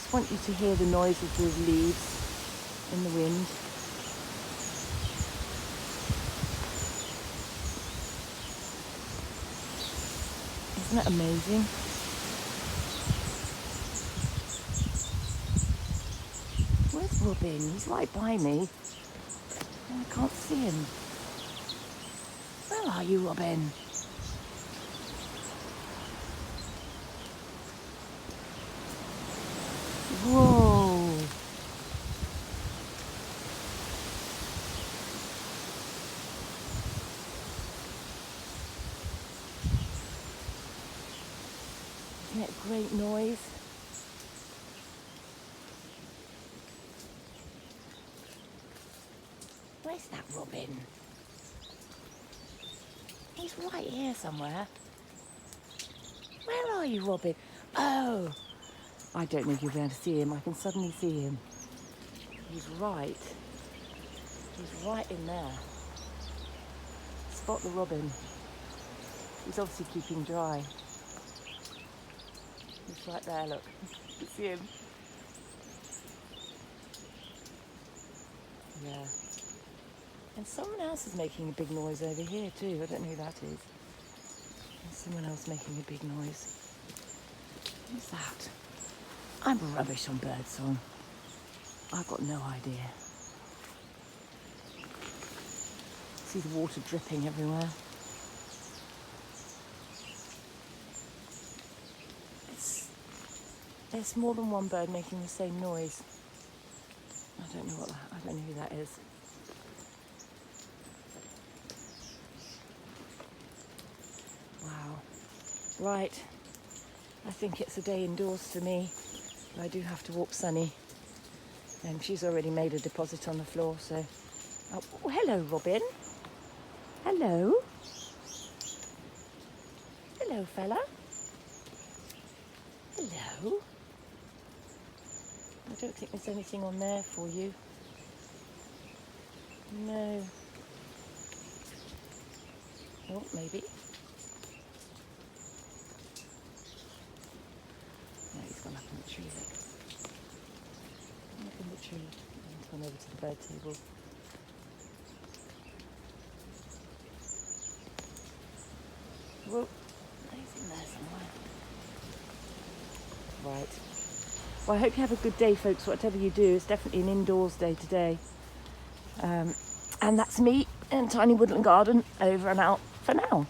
just want you to hear the noise of the leaves in the wind. Isn't that amazing? Where's Robin? He's right by me. I can't see him. Where are you, Robin? Whoa! Isn't it a great noise? Where's that Robin? He's right here somewhere. Where are you, Robin? Oh! I don't know if you'll be able to see him. I can suddenly see him. He's right. He's right in there. Spot the robin. He's obviously keeping dry. He's right there, look. You can see him. Yeah. And someone else is making a big noise over here too. I don't know who that is. There's someone else making a big noise. Who's that? I'm rubbish on birdsong. I've got no idea. See the water dripping everywhere. There's more than one bird making the same noise. I don't know who that is. Wow. Right. I think it's a day indoors for me. I do have to walk Sunny. And she's already made a deposit on the floor, so... Oh, hello, Robin. Hello. Hello, fella. Hello. I don't think there's anything on there for you. No. Oh, maybe. No, he's gone up in the tree, look. Up in the tree. He's gone over to the bird table. Whoa, he's in there somewhere. Right. Well, I hope you have a good day, folks. Whatever you do, it's definitely an indoors day today. And that's me in Tiny Woodland Garden, over and out for now.